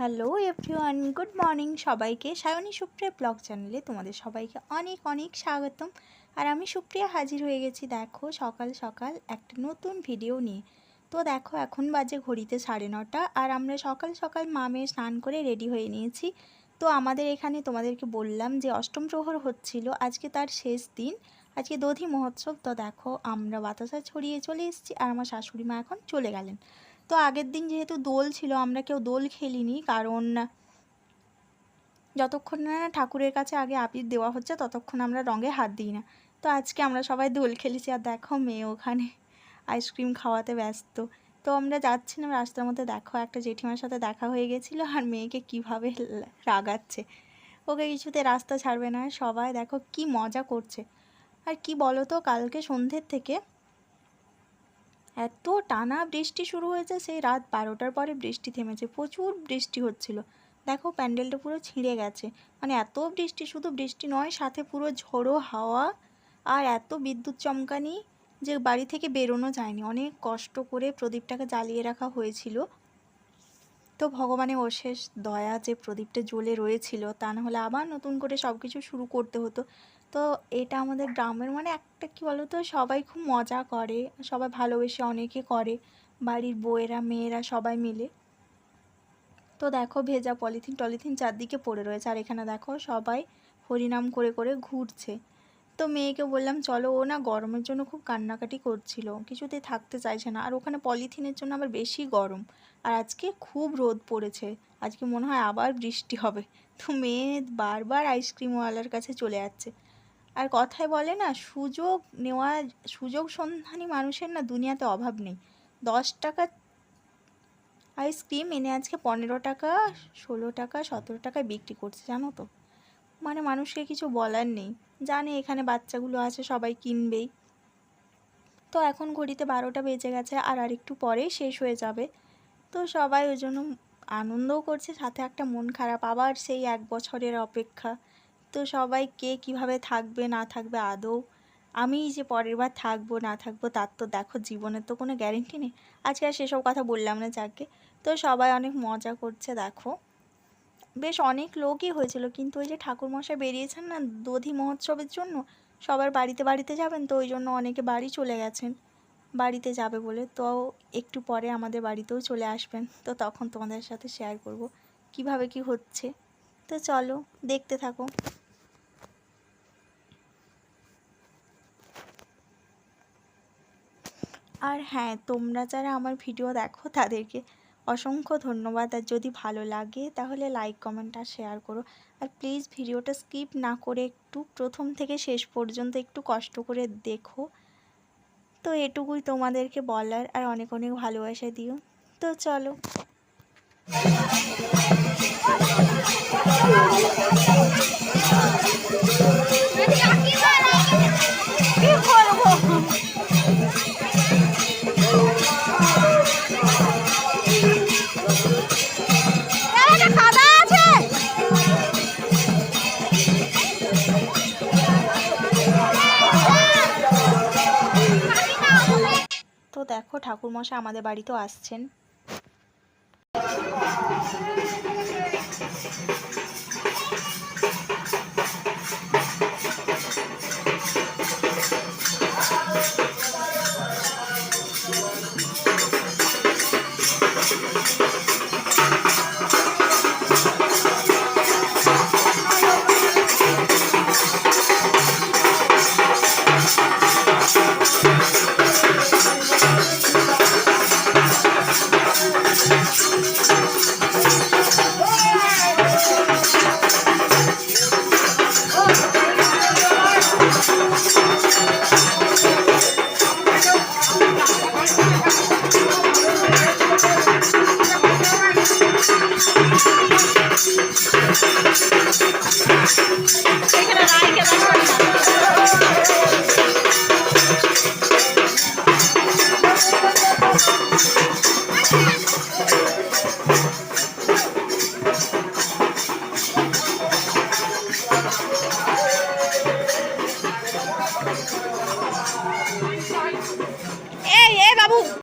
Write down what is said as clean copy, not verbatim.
Hello everyone, good morning সবাইকে। Sayani Supriya blog চ্যানেলে তোমাদের সবাইকে অনেক অনেক স্বাগতম। আর আমি সুপ্রিয়া হাজির হয়ে গেছি দেখো সকাল সকাল একটা নতুন ভিডিও নিয়ে। তো দেখো এখন বাজে ঘড়িতে 9:30 আর আমরা সকাল সকাল মেয়ে স্নান করে রেডি হয়ে নিয়েছি। তো আমাদের এখানে তোমাদেরকে বললাম যে অষ্টম প্রহর হচ্ছিল, আজকে তার শেষ দিন, আজকে দধি মহোৎসব। তো দেখো আমরা বাতাসা ছড়িয়ে চলে এসেছি আর আমার শাশুড়ি মা এখন চলে গেলেন। তো আগের দিন যেহেতু দোল ছিল আমরা কেউ দোল খেলিনি, কারণ যতক্ষণ না ঠাকুরের কাছে আগে আবির দেওয়া হচ্ছে ততক্ষণ আমরা রঙে হাত দিই না। তো আজকে আমরা সবাই দোল খেলেছি আর দেখো মেয়ে ওখানে আইসক্রিম খাওয়াতে ব্যস্ত। তো আমরা যাচ্ছিলাম রাস্তার মধ্যে, দেখো একটা জেঠিমার সাথে দেখা হয়ে গেছিলো আর মেয়েকে কিভাবে রাগাচ্ছে, ওকে কিছুতে রাস্তা ছাড়বে না। সবাই দেখো কি মজা করছে। আর কি বলো তো, কালকে সন্ধ্যের থেকে এত টানা বৃষ্টি শুরু হয়েছে, সেই রাত 12টার পরে বৃষ্টি থেমেছে, প্রচুর বৃষ্টি হচ্ছিল। দেখো প্যান্ডেলটা পুরো ছিঁড়ে গেছে, মানে এত বৃষ্টি, শুধু বৃষ্টি নয় সাথে পুরো ঝোড়ো হাওয়া আর এত বিদ্যুৎ চমকানি যে বাড়ি থেকে বেরোনো যায়নি। অনেক কষ্ট করে প্রদীপটাকে জ্বালিয়ে রাখা হয়েছিল। তো ভগবানের অশেষ দয়া যে প্রদীপটা জ্বলে রয়েছিল, তা না হলে আবার নতুন করে সব কিছু শুরু করতে হতো। তো এটা আমাদের গ্রামের মানে একটা কী বলো তো, সবাই খুব মজা করে, সবাই ভালোবেসে অনেকে করে, বাড়ির বউয়েরা মেয়েরা সবাই মিলে। তো দেখো ভেজা পলিথিন টলিথিন চারদিকে পড়ে রয়েছে আর এখানে দেখো সবাই হরিনাম করে করে ঘুরছে। তো মেয়েকে বললাম চলো, ও না গরমের জন্য খুব কান্নাকাটি করছিল, কিছুতেই থাকতে চাইছে না, আর ওখানে পলিথিনের জন্য আবার বেশি গরম, আর আজকে খুব রোদ পড়েছে, আজকে মনে হয় আবার বৃষ্টি হবে। তো মেয়ে বারবার আইসক্রিমওয়ালার কাছে চলে যাচ্ছে। আর কথায় বলে না, সুযোগ নেওয়া, সুযোগ সন্ধানী মানুষের না দুনিয়াতে অভাব নেই। 10 টাকা আইসক্রিম এনে আজকে 15 টাকা, 16 টাকা, 17 টাকায় বিক্রি করছে, জানো তো। মানে মানুষকে কিছু বলার নেই, জানে এখানে বাচ্চাগুলো আছে সবাই কিনবেই। তো এখন ঘড়িতে 12টা বেজে গেছে আর একটু পরেই শেষ হয়ে যাবে। তো সবাই ওই জন্য আনন্দও করছে, সাথে একটা মন খারাপ, আবার সেই 1 বছরের অপেক্ষা। তো সবাই কে কীভাবে থাকবে না থাকবে, আদৌ আমি যে পরের বার থাকবো না থাকবো তার তো দেখো জীবনের তো কোনো গ্যারেন্টি নেই। আজকে আর সেসব কথা বললাম না, যাকে। তো সবাই অনেক মজা করছে দেখো, বেশ অনেক লোকই হয়েছিল, কিন্তু ওই যে ঠাকুরমশাই বেরিয়েছেন না দধি মহোৎসবের জন্য, সবার বাড়িতে বাড়িতে যাবেন, তো ওই জন্য অনেকে বাড়ি চলে গেছেন বাড়িতে যাবে বলে। তো একটু পরে আমাদের বাড়িতেও চলে আসবেন, তো তখন তোমাদের সাথে শেয়ার করব কিভাবে কি হচ্ছে। তো চলো দেখতে থাকো। আর হ্যাঁ, তোমরা যারা আমার ভিডিও দেখো তাদেরকে অসংখ্য ধন্যবাদ। আর যদি ভালো লাগে তাহলে লাইক কমেন্ট আর শেয়ার করো। আর প্লিজ ভিডিওটা স্কিপ না করে একটু প্রথম থেকে শেষ পর্যন্ত একটু কষ্ট করে দেখো। তো এটুকুই তোমাদেরকে বলার, আর অনেক অনেক ভালোবাসা দিও। তো চলো। তো দেখো ঠাকুরমশাই আমাদের বাড়িতেও আসছেন।